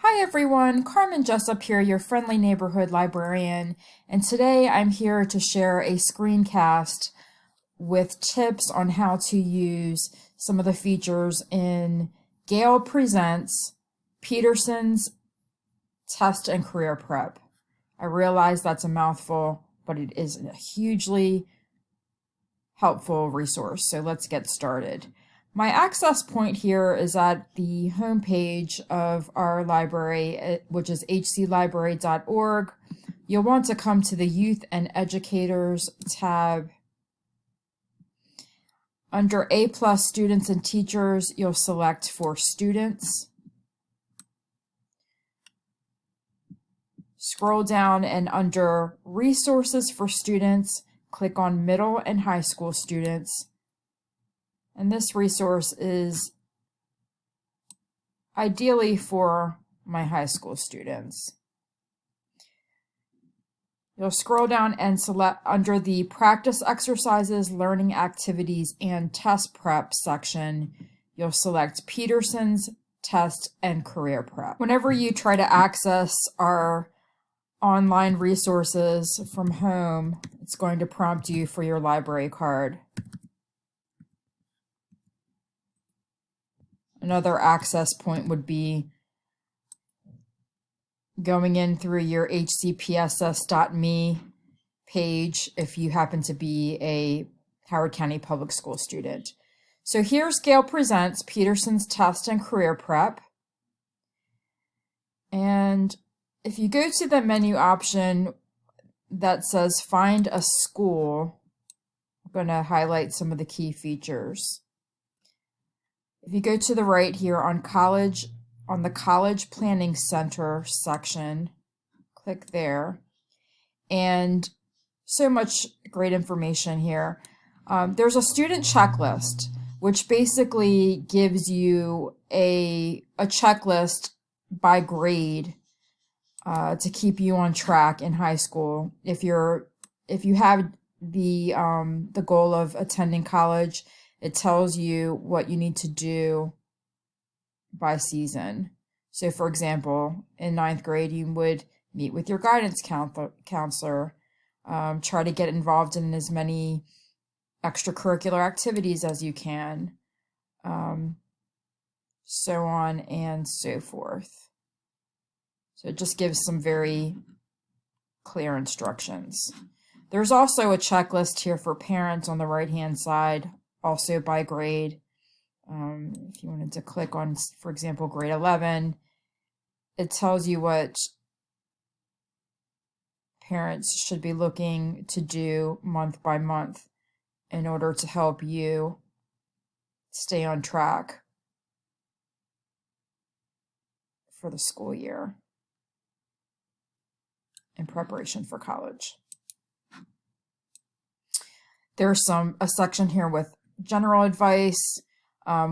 Hi everyone, Carmen Jessup here, your friendly neighborhood librarian, and today I'm here to share a screencast with tips on how to use some of the features in Gale Presents, Peterson's Test and Career Prep. I realize that's a mouthful, but it is a hugely helpful resource, so let's get started. My access point here is at the homepage of our library, which is hclibrary.org. You'll want to come to the Youth and Educators tab. Under A+ Students and Teachers, you'll select for Students. Scroll down and under Resources for Students, click on Middle and High School Students. And this resource is ideally for my high school students. You'll scroll down and select under the Practice Exercises, Learning Activities, and Test Prep section, you'll select Peterson's Test and Career Prep. Whenever you try to access our online resources from home, it's going to prompt you for your library card. Another access point would be going in through your hcpss.me page if you happen to be a Howard County Public School student. So here's Gale Presents, Peterson's Test and Career Prep. And if you go to the menu option that says Find a School, I'm going to highlight some of the key features. If you go to the right here on the College Planning Center section, click there, and so much great information here. There's a student checklist, which basically gives you a checklist by grade to keep you on track in high school. If you have the goal of attending college, it tells you what you need to do by season. So for example, in 9th grade, you would meet with your guidance counselor, try to get involved in as many extracurricular activities as you can, so on and so forth. So it just gives some very clear instructions. There's also a checklist here for parents on the right-hand side, also by grade. If you wanted to click on, for example, grade 11, it tells you what parents should be looking to do month by month in order to help you stay on track for the school year in preparation for college. There's a section here with general advice,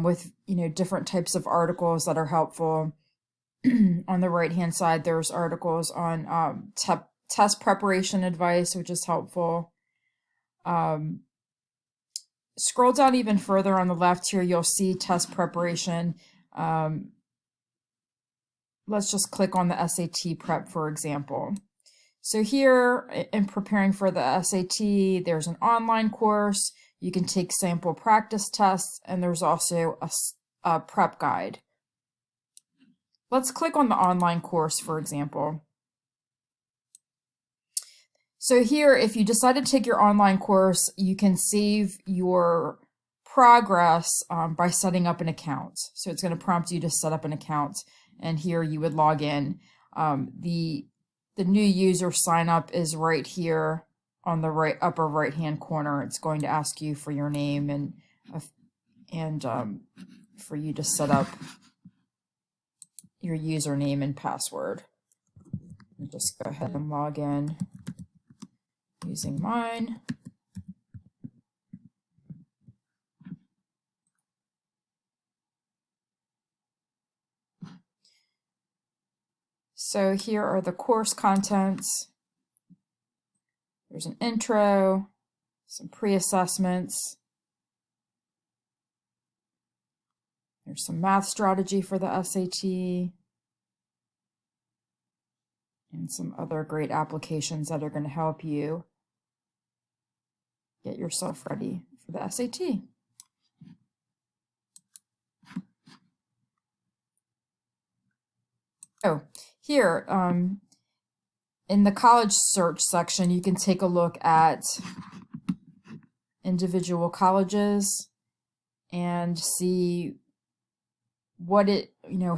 with different types of articles that are helpful. On the right hand side, there's articles on test preparation advice, which is helpful. Scroll down even further on the left here, you'll see test preparation. Let's just click on the SAT prep, for example. So here, in preparing for the SAT, there's an online course. You can take sample practice tests, and there's also a prep guide. Let's click on the online course, for example. So here, if you decide to take your online course, you can save your progress by setting up an account. So it's going to prompt you to set up an account, and here you would log in. The new user sign up is right here on the upper right hand corner. It's going to ask you for your name and for you to set up your username and password. And just go ahead and log in using mine. So here are the course contents. There's an intro, some pre-assessments. There's some math strategy for the SAT. and some other great applications that are going to help you get yourself ready for the SAT. Oh, here, in the college search section, you can take a look at individual colleges and see what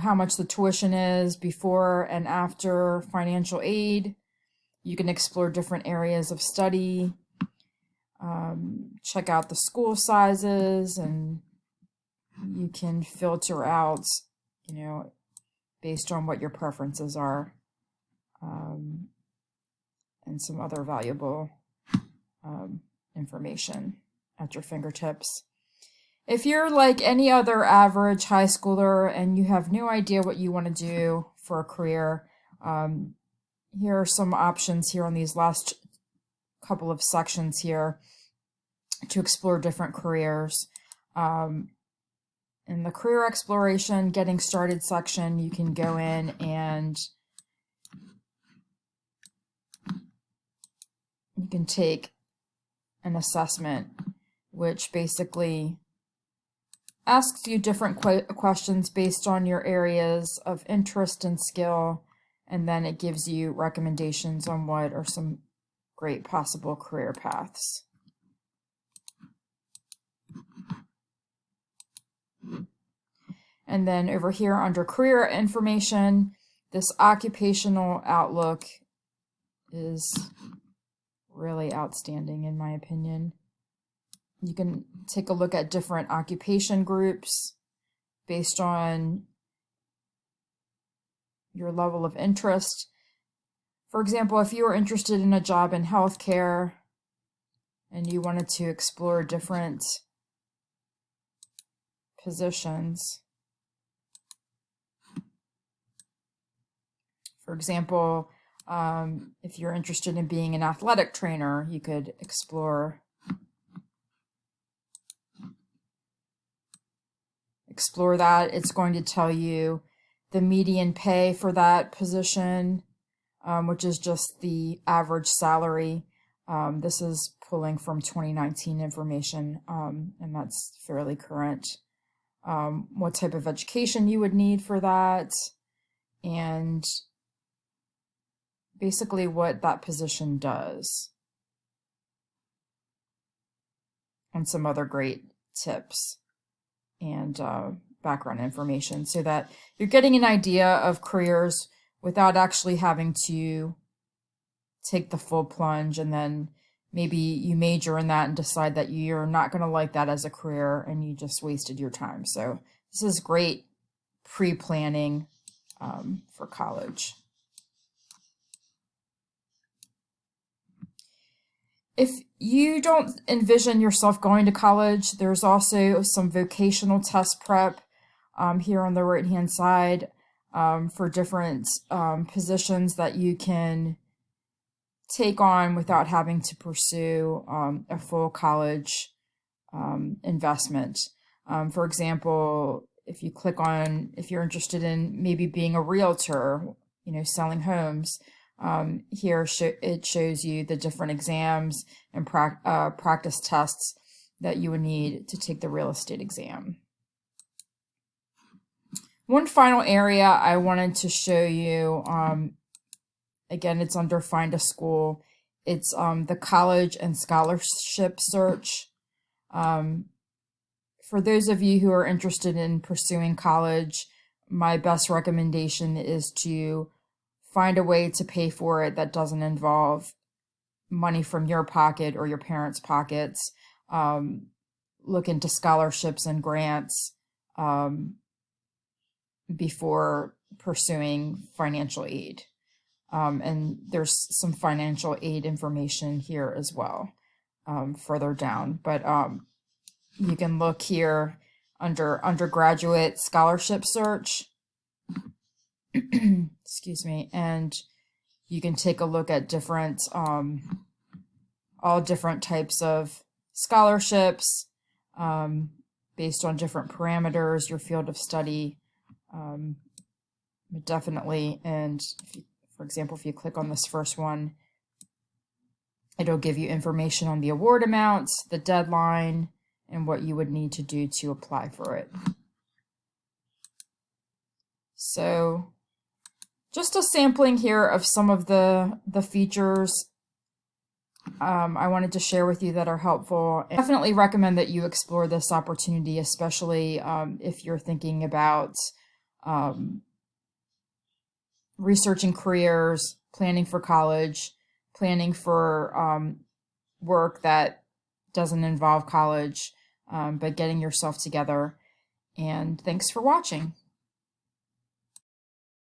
how much the tuition is before and after financial aid. You can explore different areas of study, check out the school sizes, and you can filter out, based on what your preferences are, and some other valuable information at your fingertips. If you're like any other average high schooler and you have no idea what you want to do for a career, here are some options here on these last couple of sections here to explore different careers. In the career exploration, getting started section, you can go in and you can take an assessment, which basically asks you different questions based on your areas of interest and skill, and then it gives you recommendations on what are some great possible career paths. And then over here under career information, this occupational outlook is really outstanding in my opinion. You can take a look at different occupation groups based on your level of interest. For example, if you were interested in a job in healthcare and you wanted to explore different positions, for example, if you're interested in being an athletic trainer, you could explore that. It's going to tell you the median pay for that position, which is just the average salary. This is pulling from 2019 information, and that's fairly current. What type of education you would need for that, and basically what that position does, and some other great tips and background information, so that you're getting an idea of careers without actually having to take the full plunge, and then maybe you major in that and decide that you're not going to like that as a career and you just wasted your time. So this is great pre-planning for college. If you don't envision yourself going to college, there's also some vocational test prep here on the right-hand side for different positions that you can take on without having to pursue a full college investment. For example, if you click on, if you're interested in maybe being a realtor, selling homes, here it shows you the different exams and practice tests that you would need to take the real estate exam. One final area I wanted to show you, again, it's under Find a School. It's the college and scholarship search. For those of you who are interested in pursuing college, my best recommendation is to find a way to pay for it that doesn't involve money from your pocket or your parents' pockets. Look into scholarships and grants before pursuing financial aid. And there's some financial aid information here as well, further down. But you can look here under undergraduate scholarship search. Excuse me, and you can take a look at different, all different types of scholarships based on different parameters, your field of study, definitely. And if you, for For example, if you click on this first one, it'll give you information on the award amounts, the deadline, and what you would need to do to apply for it. So just a sampling here of some of the features I wanted to share with you that are helpful. I definitely recommend that you explore this opportunity, especially if you're thinking about researching careers, planning for college, planning for work that doesn't involve college, but getting yourself together. And thanks for watching.